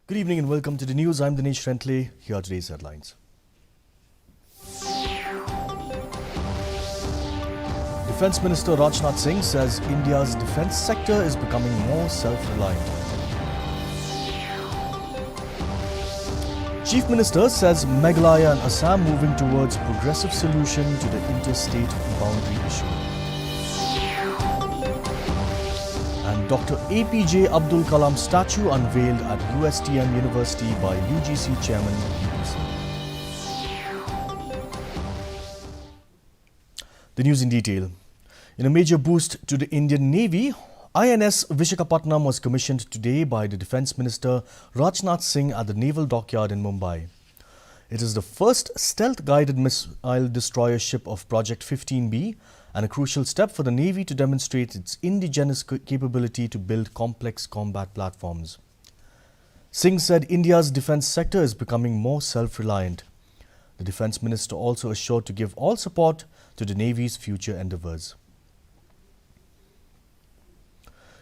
Good evening and welcome to the news. I'm Dinesh Rentle. Here are today's headlines. Defence Minister Rajnath Singh says India's defence sector is becoming more self-reliant. Chief Minister says Meghalaya and Assam moving towards progressive solution to the interstate boundary issue. And Dr. APJ Abdul Kalam statue unveiled at USTM University by UGC Chairman VP Singh. The news in detail. In a major boost to the Indian Navy, INS Vishakhapatnam was commissioned today by the Defence Minister Rajnath Singh at the Naval Dockyard in Mumbai. It is the first stealth-guided missile destroyer ship of Project 15B and a crucial step for the Navy to demonstrate its indigenous capability to build complex combat platforms. Singh said India's defence sector is becoming more self-reliant. The Defence Minister also assured to give all support to the Navy's future endeavours.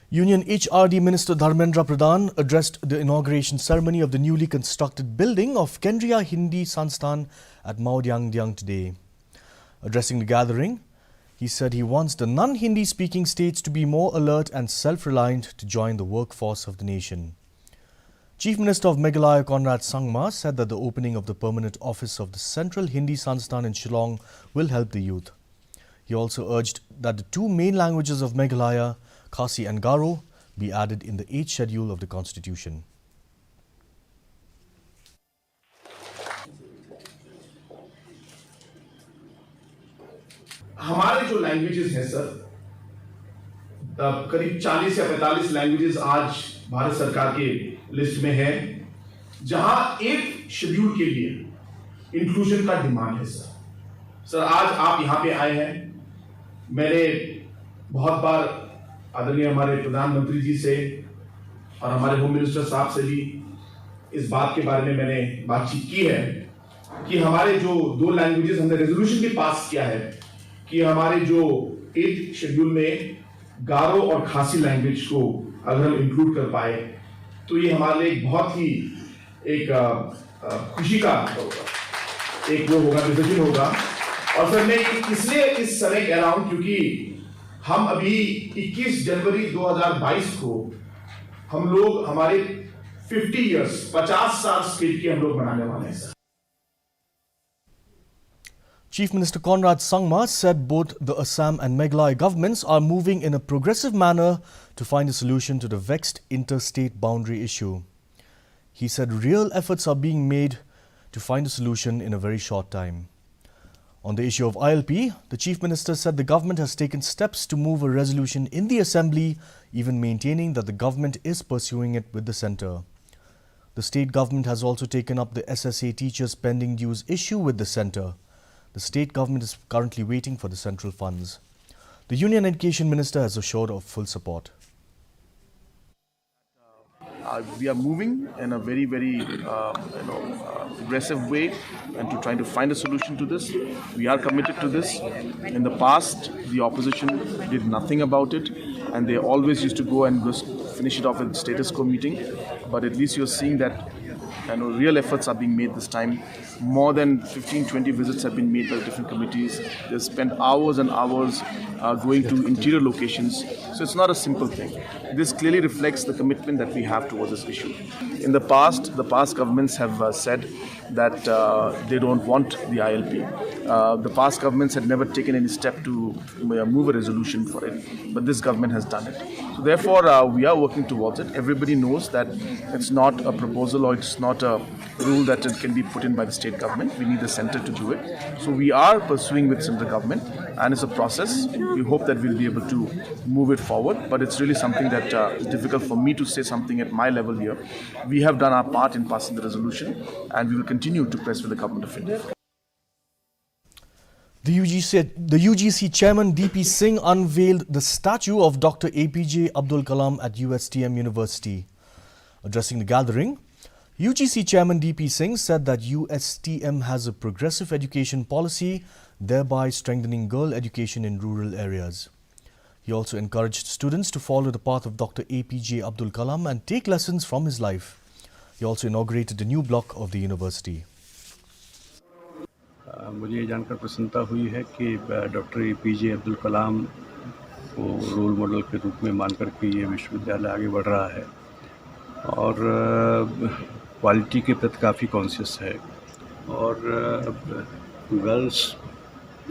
Union HRD Minister Dharmendra Pradhan addressed the inauguration ceremony of the newly constructed building of Kendriya Hindi Sansthan at Maodyangdyang today. Addressing the gathering, he said he wants the non-Hindi speaking states to be more alert and self-reliant to join the workforce of the nation. Chief Minister of Meghalaya Conrad Sangma said that the opening of the permanent office of the Central Hindi Sansthan in Shillong will help the youth. He also urged that the two main languages of Meghalaya, Khasi and Garo, be added in the 8th schedule of the Constitution. हमारे जो languages हैं sir, करीब 40 या 45 languages आज भारत सरकार के list में है, जहां एक शेड्यूल के लिए इंक्लूजन का डिमांड है सर। आज आप यहां पे आए हैं। मैंने बहुत बार आदरणीय हमारे प्रधानमंत्री जी से और हमारे होम मिनिस्टर साहब से भी इस बात के बारे में मैंने बातचीत की है कि हमारे जो दो लैंग्वेजेस हमने रेजोल्यूशन भी पास किया है कि हमारे जो 8th शेड्यूल में गारो और खासी लैंग्वेज को अगर हम इंक्लूड कर पाए तो ये हमारे लिए बहुत ही एक खुशी का एक वो होगा, डिसीजन होगा। और फिर मैं इसलिए इस समय कह रहा हूं क्योंकि हम अभी 21 जनवरी 2022 को हम लोग हमारे 50 साल स्टेट के हम लोग मनाने वाले हैं sir. Chief Minister Conrad Sangma said both the Assam and Meghalaya governments are moving in a progressive manner to find a solution to the vexed interstate boundary issue. He said real efforts are being made to find a solution in a very short time. On the issue of ILP, the Chief Minister said the government has taken steps to move a resolution in the Assembly, even maintaining that the government is pursuing it with the centre. The state government has also taken up the SSA teachers' pending dues issue with the centre. The state government is currently waiting for the central funds. The Union Education Minister has assured of full support. We are moving in a very, aggressive way and to trying to find a solution to this. We are committed to this. In the past, the opposition did nothing about it, and they always used to go and just finish it off with the status quo meeting. But at least you're seeing that real efforts are being made this time. More than 15-20 visits have been made by different committees. They've spent hours and hours going to interior locations. So it's not a simple thing. This clearly reflects the commitment that we have towards this issue. In the past governments have said that they don't want the ILP. The past governments had never taken any step to move a resolution for it, but this government has done it. So therefore, we are working towards it. Everybody knows that it's not a proposal or it's not a rule that it can be put in by the state government. We need the centre to do it. So we are pursuing with central government, and it's a process. We hope that we'll be able to move it forward, but it's really something that is difficult for me to say something at my level here. We have done our part in passing the resolution, and we will continue to press with the Government of India. The UGC Chairman VP Singh unveiled the statue of Dr. APJ Abdul Kalam at USTM University. Addressing the gathering, UGC Chairman VP Singh said that USTM has a progressive education policy, thereby strengthening girl education in rural areas. He also encouraged students to follow the path of Dr. APJ Abdul Kalam and take lessons from his life. He also inaugurated a new block of the university. मुझे ये जानकर प्रसन्नता हुई है कि doctor APJ Abdul Kalam को role model के रूप में मान करके ये विश्वविद्यालय आगे बढ़ रहा है और क्वालिटी के प्रति काफ़ी कॉन्शियस है और गर्ल्स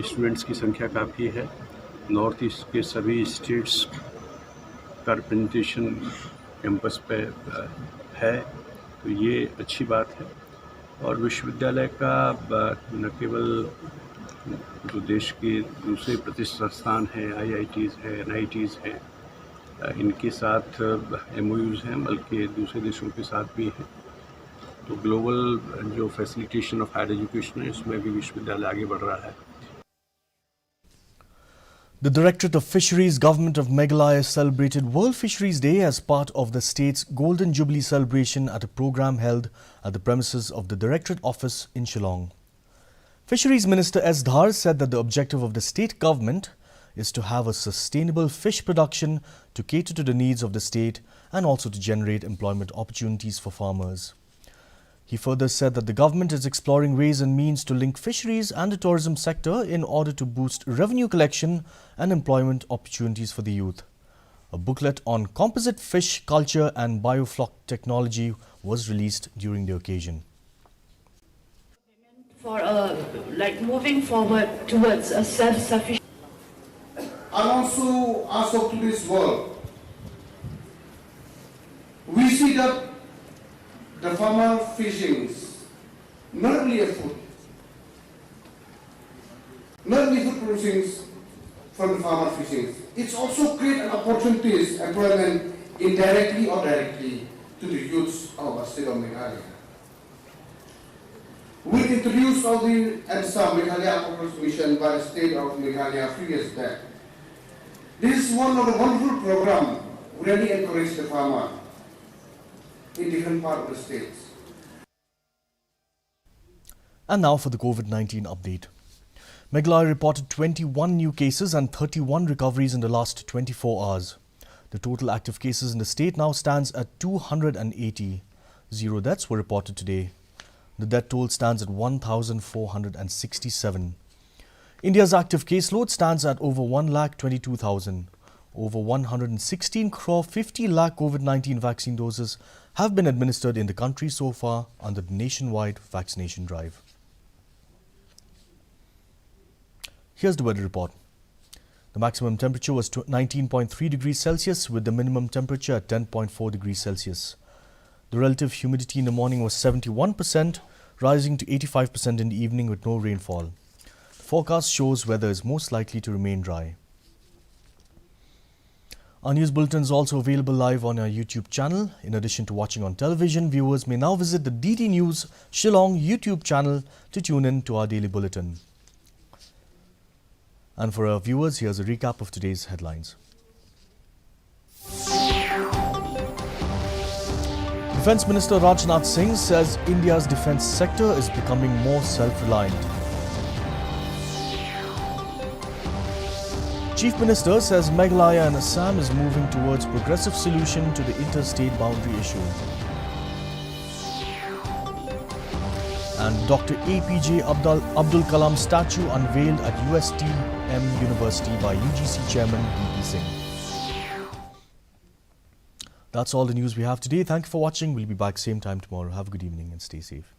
स्टूडेंट्स की संख्या काफ़ी है। नॉर्थ ईस्ट के सभी स्टेट्स का रिप्रेजेंटेशन कैंपस पे है, तो ये अच्छी बात है। और विश्वविद्यालय का न केवल जो देश के दूसरे प्रतिष्ठित संस्थान हैं, IITs हैं, NITs हैं, इनके साथ MOUs हैं, बल्कि दूसरे देशों के साथ भी हैं। तो ग्लोबल जो फैसिलिटेशन ऑफ हायर एजुकेशन है, इसमें भी विश्वविद्यालय आगे बढ़ रहा है। The Directorate of Fisheries, Government of Meghalaya celebrated World Fisheries Day as part of the state's Golden Jubilee celebration at a program held at the premises of the Directorate Office in Shillong. Fisheries Minister S. Dhar said that the objective of the state government is to have a sustainable fish production to cater to the needs of the state and also to generate employment opportunities for farmers. He further said that the government is exploring ways and means to link fisheries and the tourism sector in order to boost revenue collection and employment opportunities for the youth. A booklet on composite fish culture and biofloc technology was released during the occasion. For moving forward towards a self-sufficient. And also to this world, we see that the farmer fishing is not only a food, not only food producing from the farmer fishing, it's also create opportunities, employment indirectly or directly to the youths of the state of Meghalaya. We introduced all the EMSA Meghalaya Aquaculture Mission by the state of Meghalaya a few years back. This is one of the wonderful programs really encourage the farmer in different parts of the states. And now for the COVID-19 update. Meghalaya reported 21 new cases and 31 recoveries in the last 24 hours. The total active cases in the state now stands at 280. 0 deaths were reported today. The death toll stands at 1,467. India's active caseload stands at over 1,22,000. Over 116 crore 50 lakh COVID-19 vaccine doses have been administered in the country so far under the nationwide vaccination drive. Here's the weather report. The maximum temperature was 19.3 degrees Celsius with the minimum temperature at 10.4 degrees Celsius. The relative humidity in the morning was 71%, rising to 85% in the evening with no rainfall. The forecast shows weather is most likely to remain dry. Our news bulletin is also available live on our YouTube channel. In addition to watching on television, viewers may now visit the DD News Shillong YouTube channel to tune in to our daily bulletin. And for our viewers, here's a recap of today's headlines. Defence Minister Rajnath Singh says India's defence sector is becoming more self-reliant. Chief Minister says Meghalaya and Assam is moving towards progressive solution to the interstate boundary issue. And Dr. APJ Abdul Kalam statue unveiled at USTM University by UGC Chairman DP Singh. That's all the news we have today. Thank you for watching. We'll be back same time tomorrow. Have a good evening and stay safe.